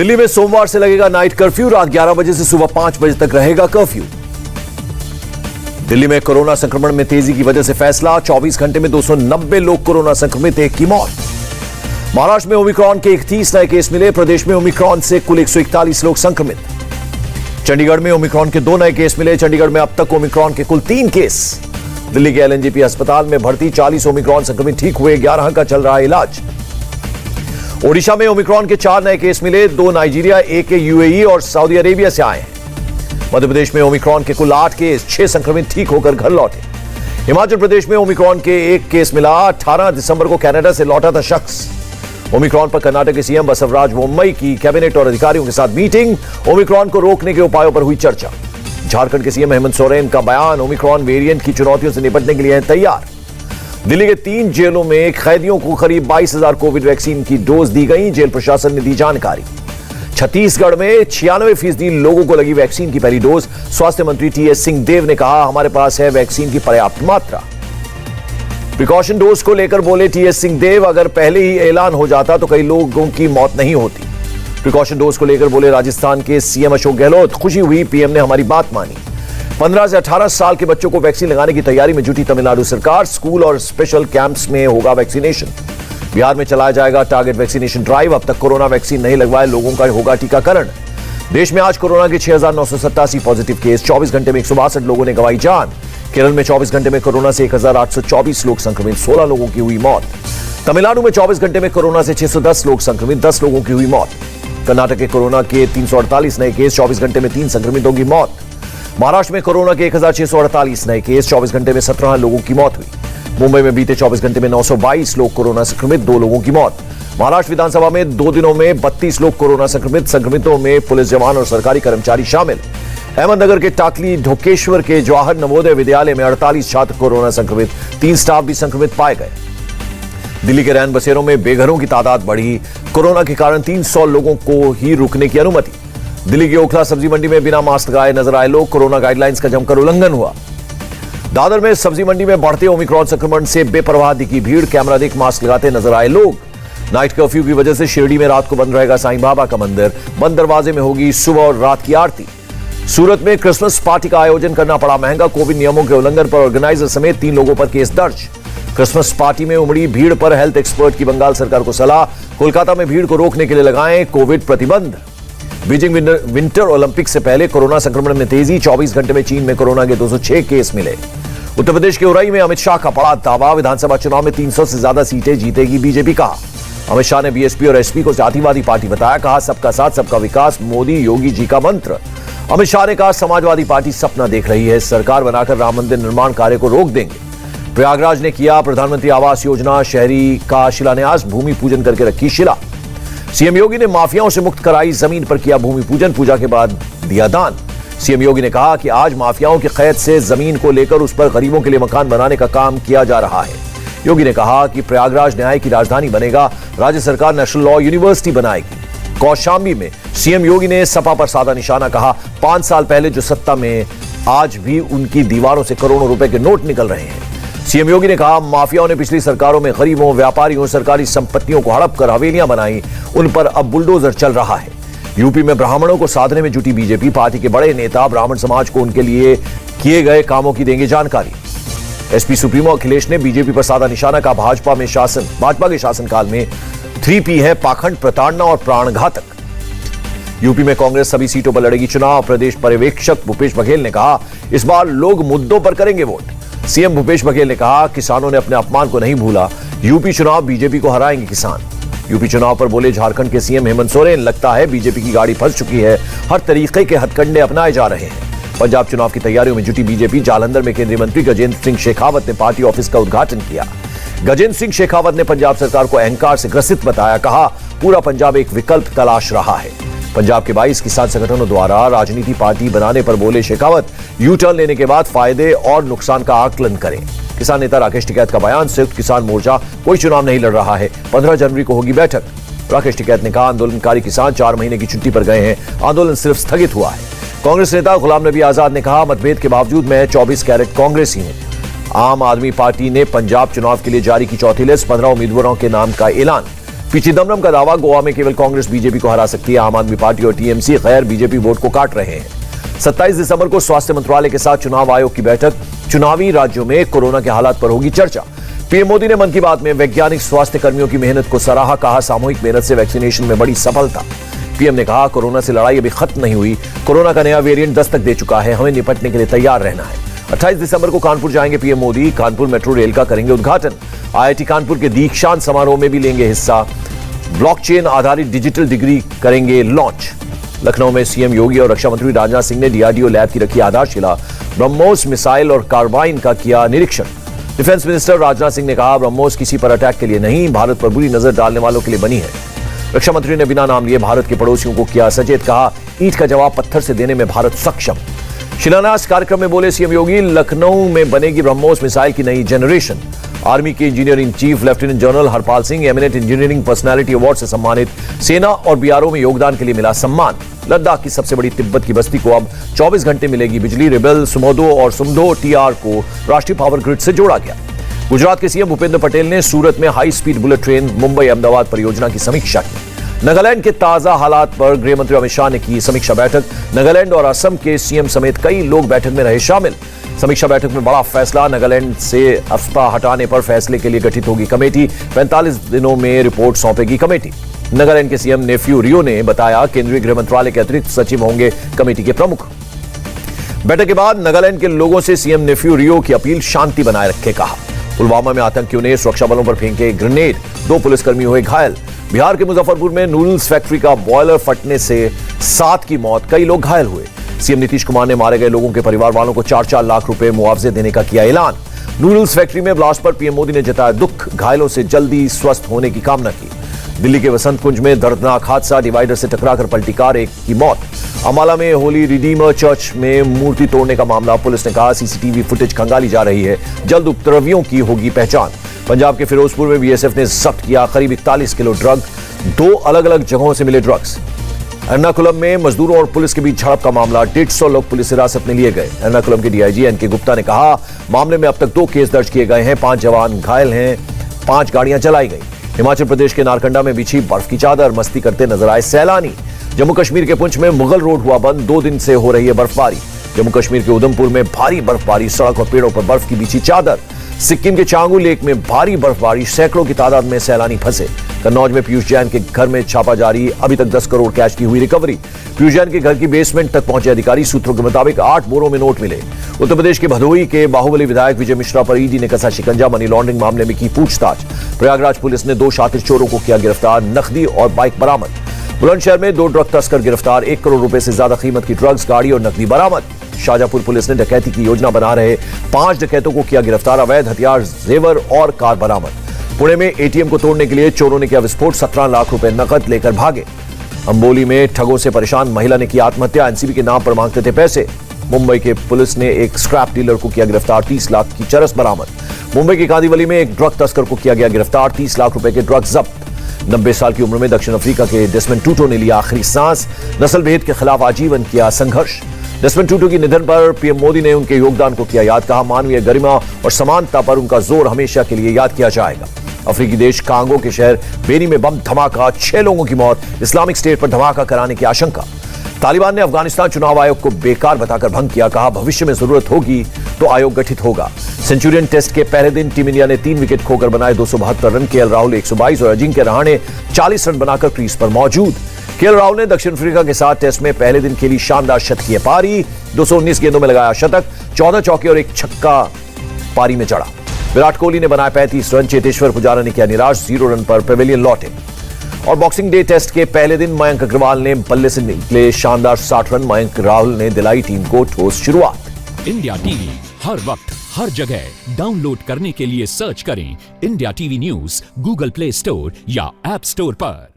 दिल्ली में सोमवार से लगेगा नाइट कर्फ्यू। रात 11 बजे से सुबह 5 बजे तक रहेगा कर्फ्यू। दिल्ली में कोरोना संक्रमण में तेजी की वजह से फैसला, 24 घंटे में 290 लोग कोरोना संक्रमित, एक की मौत। महाराष्ट्र में ओमिक्रॉन के 31 नए केस मिले। प्रदेश में ओमिक्रॉन से कुल 141 लोग संक्रमित। चंडीगढ़ में ओमिक्रॉन के 2 नए केस मिले। चंडीगढ़ में अब तक ओमिक्रॉन के कुल 3 केस। दिल्ली के एलएनजेपी अस्पताल में भर्ती 40 ओमिक्रॉन संक्रमित ठीक हुए, 11 का चल रहा है इलाज। ओडिशा में ओमिक्रॉन के 4 नए केस मिले। 2 नाइजीरिया, 1 यूएई और सऊदी अरेबिया से आए हैं। मध्य प्रदेश में ओमिक्रॉन के कुल 8 केस, 6 संक्रमित ठीक होकर घर लौटे। हिमाचल प्रदेश में ओमिक्रॉन के 1 केस मिला। 18 दिसंबर को कनाडा से लौटा था शख्स। ओमिक्रॉन पर कर्नाटक के सीएम बसवराज बोम्मई की कैबिनेट और अधिकारियों के साथ मीटिंग। ओमिक्रॉन को रोकने के उपायों पर हुई चर्चा। झारखंड के सीएम हेमंत सोरेन का बयान, ओमिक्रॉन वेरिएंट की चुनौतियों से निपटने के लिए हैं तैयार। दिल्ली के 3 जेलों में कैदियों को करीब 22,000 कोविड वैक्सीन की डोज दी गई। जेल प्रशासन ने दी जानकारी। छत्तीसगढ़ में 96% लोगों को लगी वैक्सीन की पहली डोज। स्वास्थ्य मंत्री टीएस सिंहदेव ने कहा, हमारे पास है वैक्सीन की पर्याप्त मात्रा। प्रिकॉशन डोज को लेकर बोले टीएस सिंहदेव, अगर पहले ही ऐलान हो जाता तो कई लोगों की मौत नहीं होती। प्रिकॉशन डोज को लेकर बोले राजस्थान के सीएम अशोक गहलोत, खुशी हुई पीएम ने हमारी बात मानी। 15 से 18 साल के बच्चों को वैक्सीन लगाने की तैयारी में जुटी तमिलनाडु सरकार। स्कूल और स्पेशल कैंप्स में होगा वैक्सीनेशन। बिहार में चलाया जाएगा टारगेट वैक्सीनेशन ड्राइव। अब तक कोरोना वैक्सीन नहीं लगवाए लोगों का होगा टीकाकरण। देश में आज कोरोना के 6,987 पॉजिटिव केस। 24 घंटे में 162 लोगों ने गंवाई जान। केरल में 24 घंटे में कोरोना से 1,824 लोग संक्रमित, 16 लोगों की हुई मौत। तमिलनाडु में 24 घंटे में कोरोना से 610 लोग संक्रमित, 10 लोगों की हुई मौत। कर्नाटक के कोरोना के 348 नए केस, 24 घंटे में 3 संक्रमितों की मौत। महाराष्ट्र में कोरोना के 1,648 नए केस, 24 घंटे में 17 लोगों की मौत हुई। मुंबई में बीते 24 घंटे में 922 लोग कोरोना संक्रमित, 2 लोगों की मौत। महाराष्ट्र विधानसभा में 2 दिनों में 32 लोग कोरोना संक्रमित, संक्रमितों में पुलिस जवान और सरकारी कर्मचारी शामिल। अहमदनगर के टाकली ढोकेश्वर के जवाहर नवोदय विद्यालय में 48 छात्र कोरोना संक्रमित, 3 स्टाफ भी संक्रमित पाए गए। दिल्ली के रैन बसेरों में बेघरों की तादाद बढ़ी। कोरोना के कारण 300 लोगों को ही रुकने की अनुमति। दिल्ली की ओखला सब्जी मंडी में बिना मास्क लगाए नजर आए लोग। कोरोना गाइडलाइंस का जमकर उल्लंघन हुआ। दादर में सब्जी मंडी में बढ़ते ओमिक्रॉन संक्रमण से बेपरवाह दिखी भीड़। कैमरा देख मास्क लगाते नजर आए लोग। नाइट कर्फ्यू की वजह से शिरडी में रात को बंद रहेगा साईं बाबा का मंदिर। बंद दरवाजे में होगी सुबह और रात की आरती। सूरत में क्रिसमस पार्टी का आयोजन करना पड़ा महंगा। कोविड नियमों के उल्लंघन पर ऑर्गेनाइजर समेत 3 लोगों पर केस दर्ज। क्रिसमस पार्टी में उमड़ी भीड़ पर हेल्थ एक्सपर्ट की बंगाल सरकार को सलाह। कोलकाता में भीड़ को रोकने के लिए लगाएं कोविड प्रतिबंध। बीजिंग विंटर ओलंपिक्स से पहले कोरोना संक्रमण में तेजी। 24 घंटे में चीन में कोरोना के 206 केस मिले। उत्तर प्रदेश के उरई में अमित शाह का बड़ा दावा, विधानसभा चुनाव में 300 से ज्यादा सीटें जीतेगी बीजेपी। कहा अमित शाह ने बीएसपी और एसपी को जातिवादी पार्टी बताया। कहा सबका साथ सबका विकास मोदी योगी जी का मंत्र। अमित शाह ने कहा समाजवादी पार्टी सपना देख रही है, सरकार बनाकर राम मंदिर निर्माण कार्य को रोक देंगे। प्रयागराज ने किया प्रधानमंत्री आवास योजना शहरी का शिलान्यास, भूमि पूजन करके रखी शिला। सीएम योगी ने माफियाओं से मुक्त कराई जमीन पर किया भूमि पूजन, पूजा के बाद दिया दान। सीएम योगी ने कहा कि आज माफियाओं की कैद से जमीन को लेकर उस पर गरीबों के लिए मकान बनाने का काम किया जा रहा है। योगी ने कहा कि प्रयागराज न्याय की राजधानी बनेगा। राज्य सरकार नेशनल लॉ यूनिवर्सिटी बनाएगी। कौशाम्बी में सीएम योगी ने सपा पर साधा निशाना। कहा 5 साल पहले जो सत्ता में, आज भी उनकी दीवारों से करोड़ों रुपए के नोट निकल रहे हैं। सीएम योगी ने कहा माफियाओं ने पिछली सरकारों में गरीबों, व्यापारियों, सरकारी संपत्तियों को हड़प कर हवेलियां बनाई, उन पर अब बुलडोजर चल रहा है। यूपी में ब्राह्मणों को साधने में जुटी बीजेपी। पार्टी के बड़े नेता ब्राह्मण समाज को उनके लिए किए गए कामों की देंगे जानकारी। एसपी सुप्रीमो अखिलेश ने बीजेपी पर साधा निशाना। का भाजपा के शासनकाल में 3P है, पाखंड, प्रताड़ना और प्राणघातक। यूपी में कांग्रेस सभी सीटों पर लड़ेगी चुनाव। प्रदेश पर्यवेक्षक भूपेश बघेल ने कहा इस बार लोग मुद्दों पर करेंगे वोट। सीएम भूपेश बघेल ने कहा किसानों ने अपने अपमान को नहीं भूला। यूपी चुनाव बीजेपी को हराएंगे किसान। यूपी चुनाव पर बोले झारखंड के सीएम हेमंत सोरेन, लगता है बीजेपी की गाड़ी फंस चुकी है, हर तरीके के हथकंडे अपनाए जा रहे हैं। पंजाब चुनाव की तैयारियों में जुटी बीजेपी। जालंधर में केंद्रीय मंत्री गजेंद्र सिंह शेखावत ने पार्टी ऑफिस का उद्घाटन किया। गजेंद्र सिंह शेखावत ने पंजाब सरकार को अहंकार से ग्रसित बताया। कहा पूरा पंजाब एक विकल्प तलाश रहा है। पंजाब के 22 किसान संगठनों द्वारा राजनीति पार्टी बनाने पर बोले शेखावत, यू टर्न लेने के बाद फायदे और नुकसान का आकलन करें। किसान नेता राकेश टिकैत का बयान, संयुक्त किसान मोर्चा कोई चुनाव नहीं लड़ रहा है, 15 जनवरी को होगी बैठक। राकेश टिकैत ने कहा आंदोलनकारी किसान 4 महीने की छुट्टी पर गए हैं, आंदोलन सिर्फ स्थगित हुआ है। कांग्रेस नेता गुलाम नबी आजाद ने कहा मतभेद के बावजूद मैं 24 कैरेट कांग्रेसी हूं। आम आदमी पार्टी ने पंजाब चुनाव के लिए जारी की चौथी लिस्ट, 15 उम्मीदवारों के नाम का ऐलान। पी चिदम्बरम का दावा, गोवा में केवल कांग्रेस बीजेपी को हरा सकती है। आम आदमी पार्टी और टीएमसी गैर बीजेपी वोट को काट रहे हैं। 27 दिसंबर को स्वास्थ्य मंत्रालय के साथ चुनाव आयोग की बैठक, चुनावी राज्यों में कोरोना के हालात पर होगी चर्चा। पीएम मोदी ने मन की बात में वैज्ञानिक स्वास्थ्य कर्मियों की मेहनत को सराहा, कहा सामूहिक मेहनत से वैक्सीनेशन में बड़ी सफलता। पीएम ने कहा कोरोना से लड़ाई अभी खत्म नहीं हुई, कोरोना का नया वेरिएंट दस्तक दे चुका है, हमें निपटने के लिए तैयार रहना है। 28 दिसंबर को कानपुर जाएंगे PM Modi, Kanpur metro rail का करेंगे उद्घाटन। आईआईटी कानपुर के दीक्षांत समारोह में भी लेंगे हिस्सा। ब्लॉकचेन आधारित डिजिटल डिग्री करेंगे लॉन्च। लखनऊ में सीएम योगी और रक्षा मंत्री राजनाथ सिंह ने डीआरडीओ लैब की रखी आधारशिला। ब्रह्मोस मिसाइल और कार्बाइन का किया निरीक्षण। डिफेंस मिनिस्टर राजनाथ सिंह ने कहा ब्रह्मोस किसी पर अटैक के लिए नहीं, भारत पर बुरी नजर डालने वालों के लिए बनी है। रक्षा मंत्री ने बिना नाम लिए भारत के पड़ोसियों को किया सचेत, कहा ईंट का जवाब पत्थर से देने में भारत सक्षम। शिलान्यास कार्यक्रम में बोले सीएम योगी, लखनऊ में बनेगी ब्रह्मोस मिसाइल की नई जनरेशन। आर्मी के engineer in chief lieutenant general Harpal Singh eminent engineering personality award से सम्मानित। सेना और बीआरओ में योगदान के लिए मिला सम्मान। लद्दाख की सबसे बड़ी तिब्बत की बस्ती को अब 24 घंटे मिलेगी बिजली। रेबेल, सुमोदो और सुमधो टीआर को राष्ट्रीय पावर ग्रिड से जोड़ा गया। गुजरात के सीएम भूपेंद्र पटेल ने सूरत में high speed bullet train Mumbai Ahmedabad परियोजना की समीक्षा की। नागालैंड के ताजा हालात पर गृह मंत्री अमित शाह ने की समीक्षा बैठक। नागालैंड और असम के सीएम समेत कई लोग बैठक में रहे शामिल। समीक्षा बैठक में बड़ा फैसला, नागालैंड से अफ्स्पा हटाने पर फैसले के लिए गठित होगी कमेटी। 45 दिनों में रिपोर्ट सौंपेगी कमेटी। नागालैंड के सीएम नेफ्यू रियो ने बताया केंद्रीय गृह मंत्रालय के अतिरिक्त सचिव होंगे कमेटी के प्रमुख। बैठक के बाद नागालैंड के लोगों से सीएम नेफ्यू रियो की अपील, शांति बनाए रखे, कहा। पुलवामा में आतंकियों ने सुरक्षा बलों पर फेंके ग्रेनेड, 2 पुलिसकर्मी हुए घायल। बिहार के मुजफ्फरपुर में नूडल्स फैक्ट्री का बॉयलर फटने से 7 की मौत, कई लोग घायल हुए। सीएम नीतीश कुमार ने मारे गए लोगों के परिवार वालों को 4-4 लाख रुपए मुआवजे देने का किया ऐलान। नूडल्स फैक्ट्री में ब्लास्ट पर पीएम मोदी ने जताया दुख, घायलों से जल्दी स्वस्थ होने की कामना की। दिल्ली के वसंत कुंज में दर्दनाक हादसा, डिवाइडर से टकराकर पलटी कार, 1 की मौत। अम्बाला में होली रिडीमर चर्च में मूर्ति तोड़ने का मामला, पुलिस ने कहा सीसीटीवी फुटेज खंगाली जा रही है, जल्द उपद्रवियों की होगी पहचान। पंजाब के फिरोजपुर में बीएसएफ ने जब्त किया करीब 41 किलो ड्रग, 2 अलग-अलग जगहों से मिले ड्रग्स। एर्नाकुलम में मजदूरों और पुलिस के बीच झड़प का मामला, 150 लोग पुलिस हिरासत में लिए गए। एर्नाकुलम के डीआईजी एनके गुप्ता ने कहा मामले में अब तक 2 केस दर्ज किए गए हैं, 5 जवान घायल हैं, 5 गाड़ियां जलाई गई। हिमाचल प्रदेश के नारकंडा में बिछी बर्फ की चादर, मस्ती करते नजर आए सैलानी। जम्मू कश्मीर के पुंछ में मुगल रोड हुआ बंद, 2 दिन से हो रही है बर्फबारी। जम्मू कश्मीर के उधमपुर में भारी बर्फबारी, सड़क और पेड़ों पर बर्फ की बिछी चादर। सिक्किम के चांगू लेक में भारी बर्फबारी, सैकड़ों की तादाद में सैलानी फंसे। कन्नौज में पीयूष जैन के घर में छापा जारी, अभी तक 10 करोड़ कैश की हुई रिकवरी। पीयूष जैन के घर की बेसमेंट तक पहुंचे अधिकारी, सूत्रों के मुताबिक 8 बोरों में नोट मिले। उत्तर प्रदेश के भदोही के बाहुबली विधायक विजय मिश्रा पर ईडी ने कसा शिकंजा, मनी लॉन्ड्रिंग मामले में की पूछताछ। प्रयागराज पुलिस ने 2 शातिर चोरों को किया गिरफ्तार, नकदी और बाइक बरामद। बुलंदशहर में 2 ड्रग तस्कर गिरफ्तार, 1 करोड़ रुपए से ज्यादा कीमत की ड्रग्स, गाड़ी और नकदी बरामद। शाहजहांपुर पुलिस ने डकैती की योजना बना रहे 5 डकैतों को किया गिरफ्तार, अवैध हथियार, जेवर और कार बरामद। पुणे में एटीएम को तोड़ने के लिए चोरों ने किया विस्फोट, 17 लाख रुपए नकद लेकर भागे। अंबोली में ठगों से परेशान महिला ने की आत्महत्या, एनसीबी के नाम पर मांगते थे पैसे। मुंबई के पुलिस ने एक स्क्रैप डीलर को किया गिरफ्तार, 30 लाख की चरस बरामद। मुंबई के कांदिवली में एक ड्रग तस्कर को किया गया गिरफ्तार, 30 लाख रुपए के ड्रग जब्त। 90 साल की उम्र में दक्षिण अफ्रीका के डेस्मंड टूटू ने लिया आखिरी सांस, नस्ल भेद के खिलाफ आजीवन किया संघर्ष। डेस्मंड टूटू के निधन पर पीएम मोदी ने उनके योगदान को किया याद, कहा मानवीय गरिमा और समानता पर उनका जोर हमेशा के लिए याद किया जाएगा। अफ्रीकी देश कांगो के शहर बेनी में बम धमाका, 6 लोगों की मौत, इस्लामिक स्टेट पर धमाका कराने की आशंका। तालिबान ने अफगानिस्तान चुनाव आयोग को बेकार बताकर भंग किया, कहा भविष्य में जरूरत होगी तो आयोग गठित होगा। सेंचुरियन टेस्ट के पहले दिन टीम इंडिया ने 3 विकेट खोकर बनाए 272 रन, केएल राहुल 122 और अजिंक्य रहाणे 40 रन बनाकर क्रीज पर मौजूद। केएल राहुल ने दक्षिण अफ्रीका के साथ टेस्ट में पहले दिन खेली शानदार शतकीय पारी, 219 गेंदों में लगाया शतक, 14 चौके और 1 छक्का पारी में चढ़ा। विराट कोहली ने बनाए 35 रन, चेतेश्वर पुजारा ने किया निराश, 0 रन पर पेविलियन लौटे। और बॉक्सिंग डे टेस्ट के पहले दिन मयंक अग्रवाल ने बल्ले से निकले शानदार 60 रन, मयंक राहुल ने दिलाई टीम को ठोस शुरुआत। इंडिया टीवी हर वक्त हर जगह डाउनलोड करने के लिए सर्च करें India TV news Google play store या ऐप स्टोर पर।